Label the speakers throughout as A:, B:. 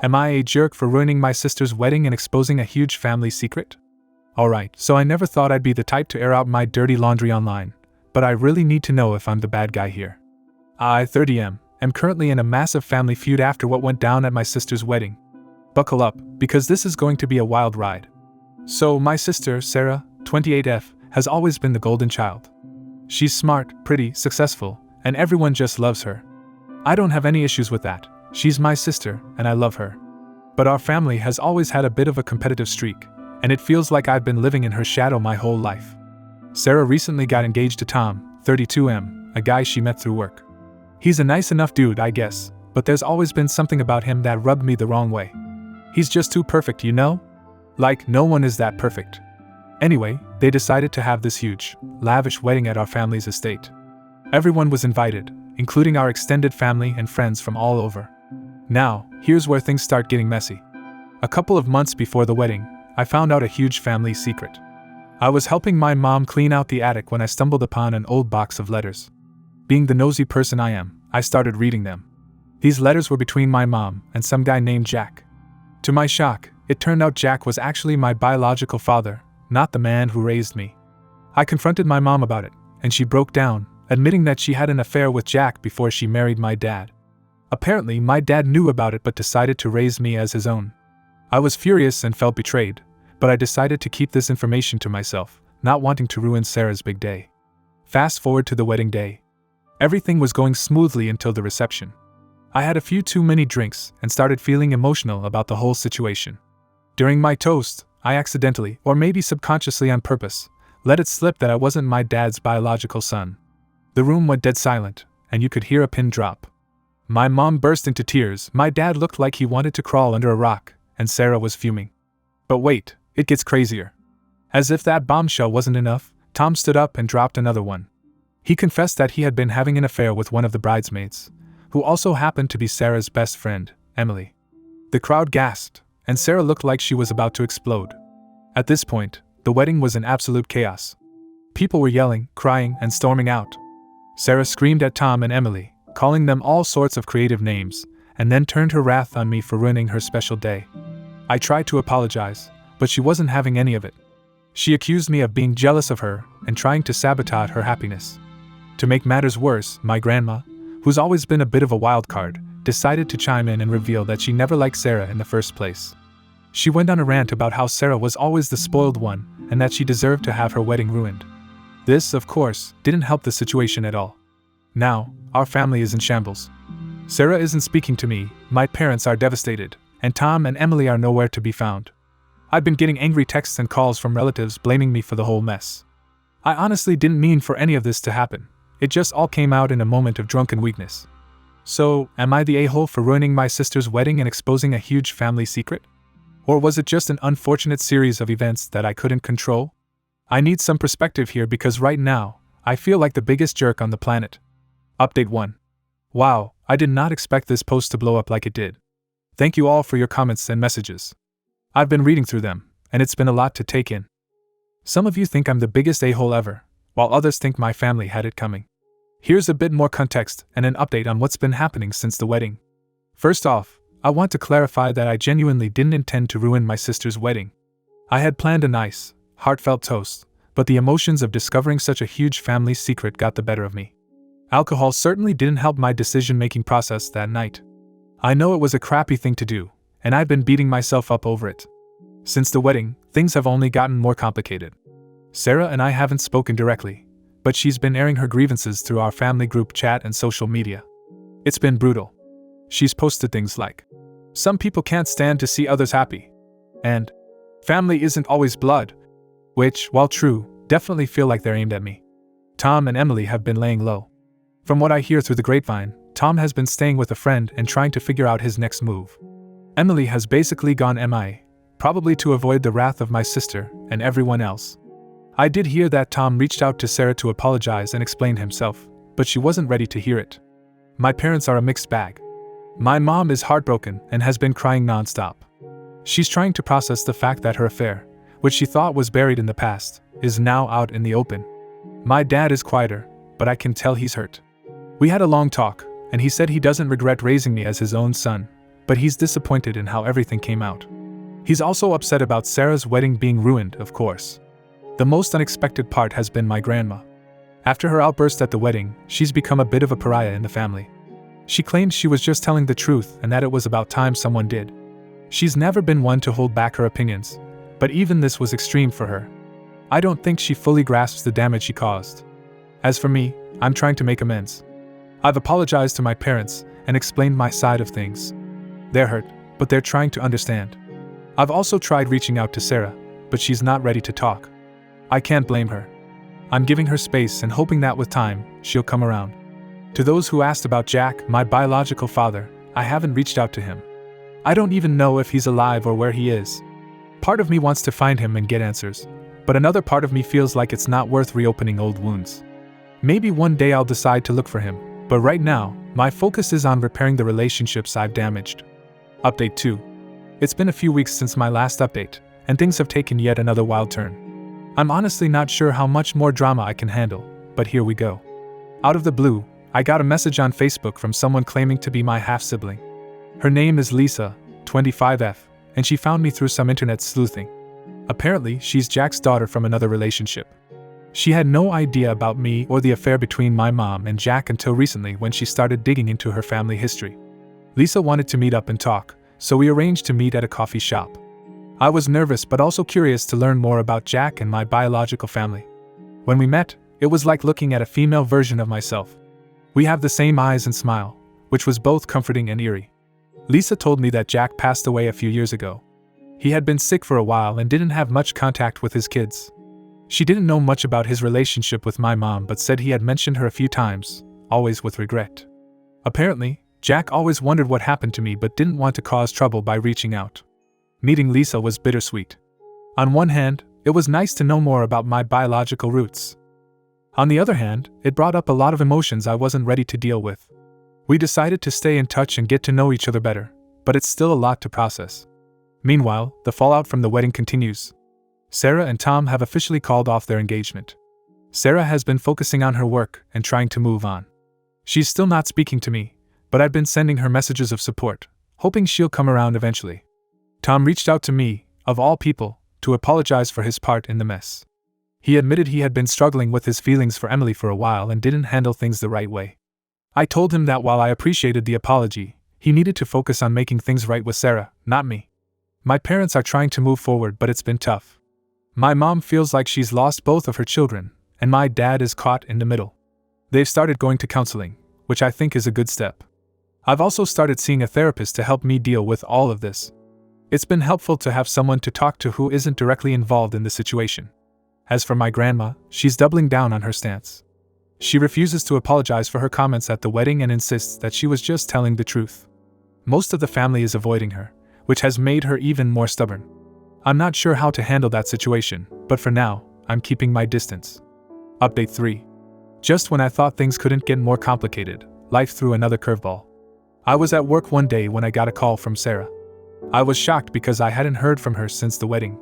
A: Am I a jerk for ruining my sister's wedding and exposing a huge family secret? Alright, so I never thought I'd be the type to air out my dirty laundry online, but I really need to know if I'm the bad guy here. I, 30 am currently in a massive family feud after what went down at my sister's wedding. Buckle up, because this is going to be a wild ride. So, my sister, Sarah, 28F, has always been the golden child. She's smart, pretty, successful, and everyone just loves her. I don't have any issues with that. She's my sister, and I love her. But our family has always had a bit of a competitive streak, and it feels like I've been living in her shadow my whole life. Sarah recently got engaged to Tom, 32 a guy she met through work. He's a nice enough dude, I guess, but there's always been something about him that rubbed me the wrong way. He's just too perfect, you know? Like, no one is that perfect. Anyway, they decided to have this huge, lavish wedding at our family's estate. Everyone was invited, including our extended family and friends from all over. Now, here's where things start getting messy. A couple of months before the wedding, I found out a huge family secret. I was helping my mom clean out the attic when I stumbled upon an old box of letters. Being the nosy person I am, I started reading them. These letters were between my mom and some guy named Jack. To my shock, it turned out Jack was actually my biological father, not the man who raised me. I confronted my mom about it, and she broke down, admitting that she had an affair with Jack before she married my dad. Apparently, my dad knew about it but decided to raise me as his own. I was furious and felt betrayed, but I decided to keep this information to myself, not wanting to ruin Sarah's big day. Fast forward to the wedding day. Everything was going smoothly until the reception. I had a few too many drinks and started feeling emotional about the whole situation. During my toast, I accidentally, or maybe subconsciously on purpose, let it slip that I wasn't my dad's biological son. The room went dead silent, and you could hear a pin drop. My mom burst into tears, my dad looked like he wanted to crawl under a rock, and Sarah was fuming. But wait, it gets crazier. As if that bombshell wasn't enough, Tom stood up and dropped another one. He confessed that he had been having an affair with one of the bridesmaids, who also happened to be Sarah's best friend, Emily. The crowd gasped, and Sarah looked like she was about to explode. At this point, the wedding was in absolute chaos. People were yelling, crying, and storming out. Sarah screamed at Tom and Emily, calling them all sorts of creative names, and then turned her wrath on me for ruining her special day. I tried to apologize, but she wasn't having any of it. She accused me of being jealous of her and trying to sabotage her happiness. To make matters worse, my grandma, who's always been a bit of a wild card, decided to chime in and reveal that she never liked Sarah in the first place. She went on a rant about how Sarah was always the spoiled one and that she deserved to have her wedding ruined. This, of course, didn't help the situation at all. Now, our family is in shambles. Sarah isn't speaking to me, my parents are devastated, and Tom and Emily are nowhere to be found. I've been getting angry texts and calls from relatives blaming me for the whole mess. I honestly didn't mean for any of this to happen. It just all came out in a moment of drunken weakness. So, am I the a-hole for ruining my sister's wedding and exposing a huge family secret? Or was it just an unfortunate series of events that I couldn't control? I need some perspective here because right now, I feel like the biggest jerk on the planet. Update 1. Wow, I did not expect this post to blow up like it did. Thank you all for your comments and messages. I've been reading through them, and it's been a lot to take in. Some of you think I'm the biggest a-hole ever, while others think my family had it coming. Here's a bit more context and an update on what's been happening since the wedding. First off, I want to clarify that I genuinely didn't intend to ruin my sister's wedding. I had planned a nice, heartfelt toast, but the emotions of discovering such a huge family secret got the better of me. Alcohol certainly didn't help my decision-making process that night. I know it was a crappy thing to do, and I've been beating myself up over it. Since the wedding, things have only gotten more complicated. Sarah and I haven't spoken directly, but she's been airing her grievances through our family group chat and social media. It's been brutal. She's posted things like, "Some people can't stand to see others happy," and "Family isn't always blood," which, while true, definitely feel like they're aimed at me. Tom and Emily have been laying low. From what I hear through the grapevine, Tom has been staying with a friend and trying to figure out his next move. Emily has basically gone MIA, probably to avoid the wrath of my sister and everyone else. I did hear that Tom reached out to Sarah to apologize and explain himself, but she wasn't ready to hear it. My parents are a mixed bag. My mom is heartbroken and has been crying nonstop. She's trying to process the fact that her affair, which she thought was buried in the past, is now out in the open. My dad is quieter, but I can tell he's hurt. We had a long talk, and he said he doesn't regret raising me as his own son, but he's disappointed in how everything came out. He's also upset about Sarah's wedding being ruined, of course. The most unexpected part has been my grandma. After her outburst at the wedding, she's become a bit of a pariah in the family. She claims she was just telling the truth and that it was about time someone did. She's never been one to hold back her opinions, but even this was extreme for her. I don't think she fully grasps the damage she caused. As for me, I'm trying to make amends. I've apologized to my parents and explained my side of things. They're hurt, but they're trying to understand. I've also tried reaching out to Sarah, but she's not ready to talk. I can't blame her. I'm giving her space and hoping that with time, she'll come around. To those who asked about Jack, my biological father, I haven't reached out to him. I don't even know if he's alive or where he is. Part of me wants to find him and get answers, but another part of me feels like it's not worth reopening old wounds. Maybe one day I'll decide to look for him, but right now, my focus is on repairing the relationships I've damaged. Update 2. It's been a few weeks since my last update, and things have taken yet another wild turn. I'm honestly not sure how much more drama I can handle, but here we go. Out of the blue, I got a message on Facebook from someone claiming to be my half-sibling. Her name is Lisa, 25F, and she found me through some internet sleuthing. Apparently, she's Jack's daughter from another relationship. She had no idea about me or the affair between my mom and Jack until recently when she started digging into her family history. Lisa wanted to meet up and talk, so we arranged to meet at a coffee shop. I was nervous but also curious to learn more about Jack and my biological family. When we met, it was like looking at a female version of myself. We have the same eyes and smile, which was both comforting and eerie. Lisa told me that Jack passed away a few years ago. He had been sick for a while and didn't have much contact with his kids. She didn't know much about his relationship with my mom but said he had mentioned her a few times, always with regret. Apparently, Jack always wondered what happened to me but didn't want to cause trouble by reaching out. Meeting Lisa was bittersweet. On one hand, it was nice to know more about my biological roots. On the other hand, it brought up a lot of emotions I wasn't ready to deal with. We decided to stay in touch and get to know each other better, but it's still a lot to process. Meanwhile, the fallout from the wedding continues. Sarah and Tom have officially called off their engagement. Sarah has been focusing on her work and trying to move on. She's still not speaking to me, but I've been sending her messages of support, hoping she'll come around eventually. Tom reached out to me, of all people, to apologize for his part in the mess. He admitted he had been struggling with his feelings for Emily for a while and didn't handle things the right way. I told him that while I appreciated the apology, he needed to focus on making things right with Sarah, not me. My parents are trying to move forward, but it's been tough. My mom feels like she's lost both of her children, and my dad is caught in the middle. They've started going to counseling, which I think is a good step. I've also started seeing a therapist to help me deal with all of this. It's been helpful to have someone to talk to who isn't directly involved in the situation. As for my grandma, she's doubling down on her stance. She refuses to apologize for her comments at the wedding and insists that she was just telling the truth. Most of the family is avoiding her, which has made her even more stubborn. I'm not sure how to handle that situation, but for now, I'm keeping my distance. Update 3. Just when I thought things couldn't get more complicated, life threw another curveball. I was at work one day when I got a call from Sarah. I was shocked because I hadn't heard from her since the wedding.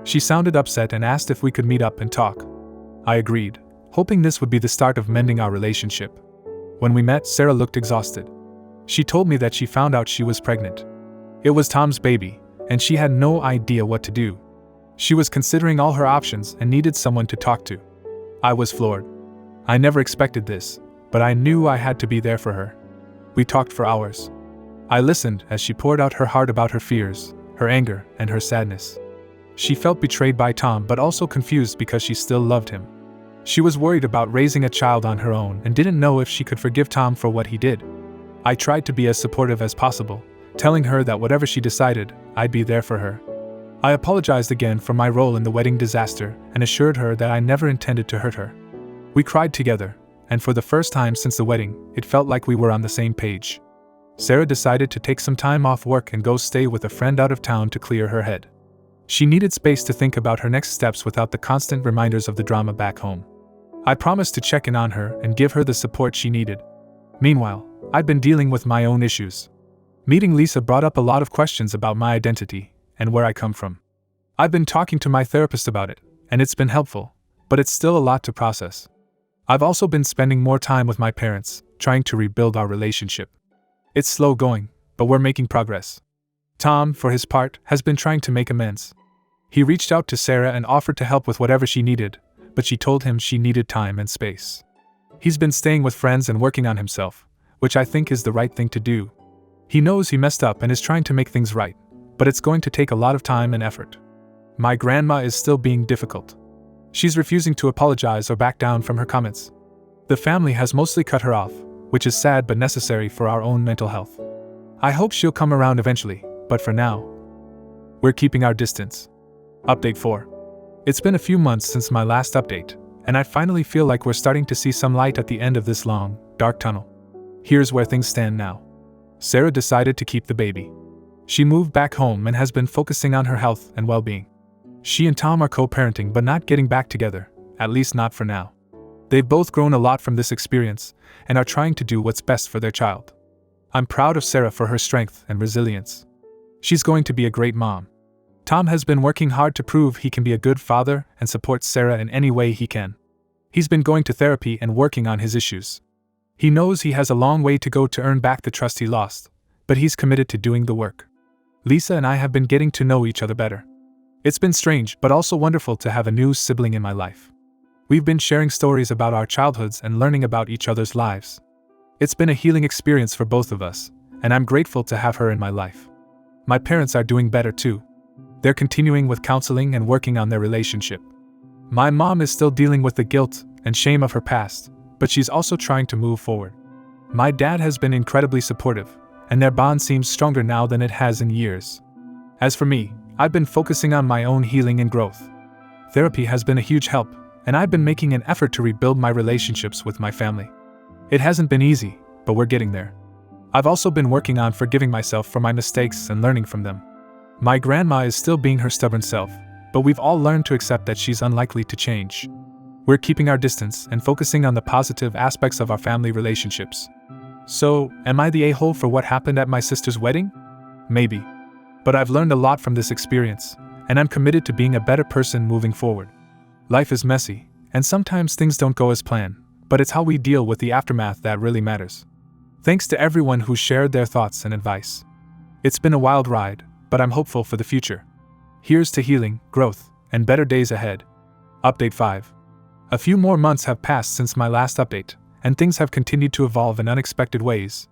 A: She sounded upset and asked if we could meet up and talk. I agreed, hoping this would be the start of mending our relationship. When we met, Sarah looked exhausted. She told me that she found out she was pregnant. It was Tom's baby, and she had no idea what to do. She was considering all her options and needed someone to talk to. I was floored. I never expected this, but I knew I had to be there for her. We talked for hours. I listened as she poured out her heart about her fears, her anger, and her sadness. She felt betrayed by Tom but also confused because she still loved him. She was worried about raising a child on her own and didn't know if she could forgive Tom for what he did. I tried to be as supportive as possible, telling her that whatever she decided, I'd be there for her. I apologized again for my role in the wedding disaster and assured her that I never intended to hurt her. We cried together, and for the first time since the wedding, it felt like we were on the same page. Sarah decided to take some time off work and go stay with a friend out of town to clear her head. She needed space to think about her next steps without the constant reminders of the drama back home. I promised to check in on her and give her the support she needed. Meanwhile, I'd been dealing with my own issues. Meeting Lisa brought up a lot of questions about my identity and where I come from. I've been talking to my therapist about it, and it's been helpful, but it's still a lot to process. I've also been spending more time with my parents, trying to rebuild our relationship. It's slow going, but we're making progress. Tom, for his part, has been trying to make amends. He reached out to Sarah and offered to help with whatever she needed, but she told him she needed time and space. He's been staying with friends and working on himself, which I think is the right thing to do. He knows he messed up and is trying to make things right, but it's going to take a lot of time and effort. My grandma is still being difficult. She's refusing to apologize or back down from her comments. The family has mostly cut her off, which is sad but necessary for our own mental health. I hope she'll come around eventually, but for now, we're keeping our distance. Update 4. It's been a few months since my last update, and I finally feel like we're starting to see some light at the end of this long, dark tunnel. Here's where things stand now. Sarah decided to keep the baby. She moved back home and has been focusing on her health and well-being. She and Tom are co-parenting but not getting back together, at least not for now. They've both grown a lot from this experience and are trying to do what's best for their child. I'm proud of Sarah for her strength and resilience. She's going to be a great mom. Tom has been working hard to prove he can be a good father and supports Sarah in any way he can. He's been going to therapy and working on his issues. He knows he has a long way to go to earn back the trust he lost, but he's committed to doing the work. Lisa and I have been getting to know each other better. It's been strange but also wonderful to have a new sibling in my life. We've been sharing stories about our childhoods and learning about each other's lives. It's been a healing experience for both of us, and I'm grateful to have her in my life. My parents are doing better too. They're continuing with counseling and working on their relationship. My mom is still dealing with the guilt and shame of her past, but she's also trying to move forward. My dad has been incredibly supportive, and their bond seems stronger now than it has in years. As for me, I've been focusing on my own healing and growth. Therapy has been a huge help, and I've been making an effort to rebuild my relationships with my family. It hasn't been easy, but we're getting there. I've also been working on forgiving myself for my mistakes and learning from them. My grandma is still being her stubborn self, but we've all learned to accept that she's unlikely to change. We're keeping our distance and focusing on the positive aspects of our family relationships. So, am I the a-hole for what happened at my sister's wedding? Maybe. But I've learned a lot from this experience, and I'm committed to being a better person moving forward. Life is messy, and sometimes things don't go as planned, but it's how we deal with the aftermath that really matters. Thanks to everyone who shared their thoughts and advice. It's been a wild ride, but I'm hopeful for the future. Here's to healing, growth, and better days ahead. Update 5. A few more months have passed since my last update, and things have continued to evolve in unexpected ways.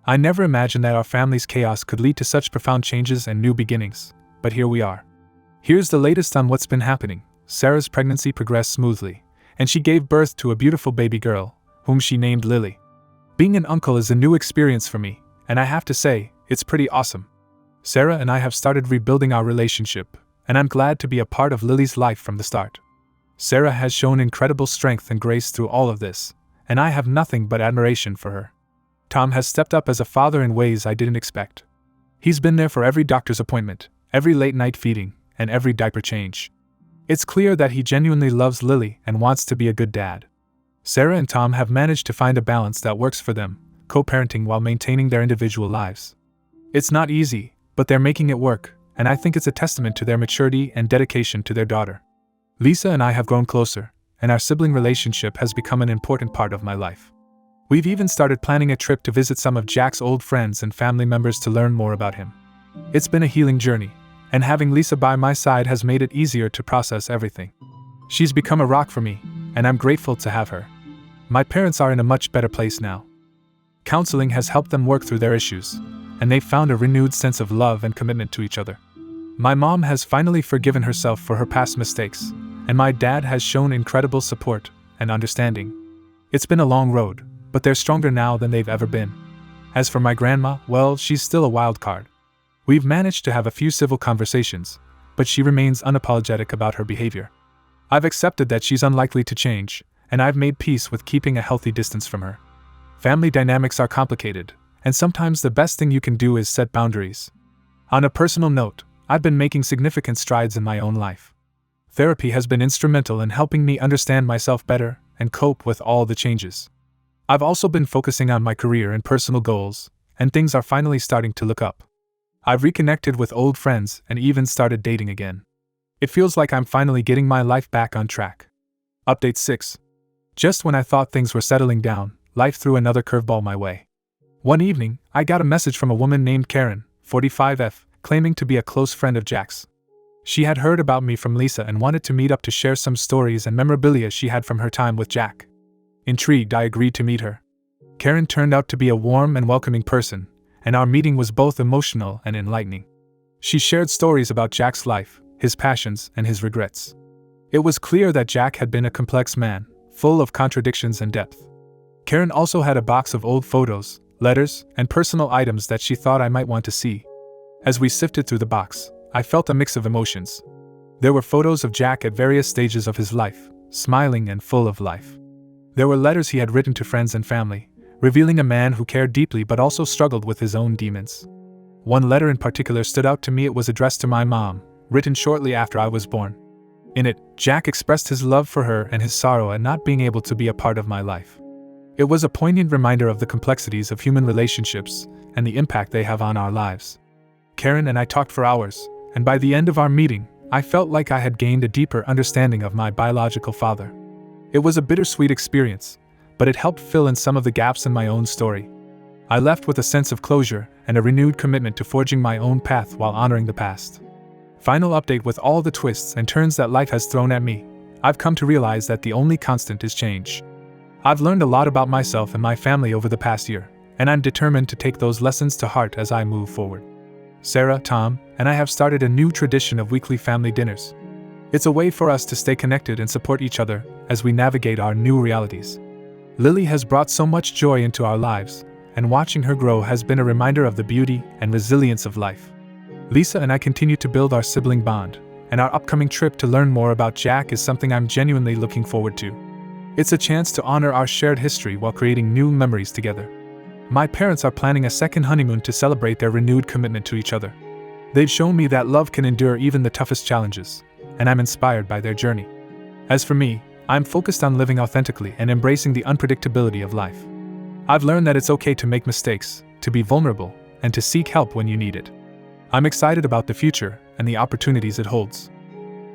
A: I never imagined that our family's chaos could lead to such profound changes and new beginnings, but here we are. Here's the latest on what's been happening. Sarah's pregnancy progressed smoothly, and she gave birth to a beautiful baby girl, whom she named Lily. Being an uncle is a new experience for me, and I have to say, it's pretty awesome. Sarah and I have started rebuilding our relationship, and I'm glad to be a part of Lily's life from the start. Sarah has shown incredible strength and grace through all of this, and I have nothing but admiration for her. Tom has stepped up as a father in ways I didn't expect. He's been there for every doctor's appointment, every late-night feeding, and every diaper change. It's clear that he genuinely loves Lily and wants to be a good dad. Sarah and Tom have managed to find a balance that works for them, co-parenting while maintaining their individual lives. It's not easy, but they're making it work, and I think it's a testament to their maturity and dedication to their daughter. Lisa and I have grown closer, and our sibling relationship has become an important part of my life. We've even started planning a trip to visit some of Jack's old friends and family members to learn more about him. It's been a healing journey, and having Lisa by my side has made it easier to process everything. She's become a rock for me, and I'm grateful to have her. My parents are in a much better place now. Counseling has helped them work through their issues, and they've found a renewed sense of love and commitment to each other. My mom has finally forgiven herself for her past mistakes, and my dad has shown incredible support and understanding. It's been a long road, but they're stronger now than they've ever been. As for my grandma, well, she's still a wild card. We've managed to have a few civil conversations, but she remains unapologetic about her behavior. I've accepted that she's unlikely to change, and I've made peace with keeping a healthy distance from her. Family dynamics are complicated, and sometimes the best thing you can do is set boundaries. On a personal note, I've been making significant strides in my own life. Therapy has been instrumental in helping me understand myself better and cope with all the changes. I've also been focusing on my career and personal goals, and things are finally starting to look up. I've reconnected with old friends and even started dating again. It feels like I'm finally getting my life back on track. Update 6. Just when I thought things were settling down, life threw another curveball my way. One evening, I got a message from a woman named Karen, 45F, claiming to be a close friend of Jack's. She had heard about me from Lisa and wanted to meet up to share some stories and memorabilia she had from her time with Jack. Intrigued, I agreed to meet her. Karen turned out to be a warm and welcoming person, and our meeting was both emotional and enlightening. She shared stories about Jack's life, his passions, and his regrets. It was clear that Jack had been a complex man, full of contradictions and depth. Karen also had a box of old photos, letters, and personal items that she thought I might want to see. As we sifted through the box, I felt a mix of emotions. There were photos of Jack at various stages of his life, smiling and full of life. There were letters he had written to friends and family, revealing a man who cared deeply but also struggled with his own demons. One letter in particular stood out to me. It was addressed to my mom, written shortly after I was born. In it, Jack expressed his love for her and his sorrow at not being able to be a part of my life. It was a poignant reminder of the complexities of human relationships and the impact they have on our lives. Karen and I talked for hours, and by the end of our meeting, I felt like I had gained a deeper understanding of my biological father. It was a bittersweet experience, but it helped fill in some of the gaps in my own story. I left with a sense of closure and a renewed commitment to forging my own path while honoring the past. Final update: with all the twists and turns that life has thrown at me, I've come to realize that the only constant is change. I've learned a lot about myself and my family over the past year, and I'm determined to take those lessons to heart as I move forward. Sarah, Tom, and I have started a new tradition of weekly family dinners. It's a way for us to stay connected and support each other as we navigate our new realities. Lily has brought so much joy into our lives, and watching her grow has been a reminder of the beauty and resilience of life. Lisa and I continue to build our sibling bond, and our upcoming trip to learn more about Jack is something I'm genuinely looking forward to. It's a chance to honor our shared history while creating new memories together. My parents are planning a second honeymoon to celebrate their renewed commitment to each other. They've shown me that love can endure even the toughest challenges, and I'm inspired by their journey. As for me, I'm focused on living authentically and embracing the unpredictability of life. I've learned that it's okay to make mistakes, to be vulnerable, and to seek help when you need it. I'm excited about the future and the opportunities it holds.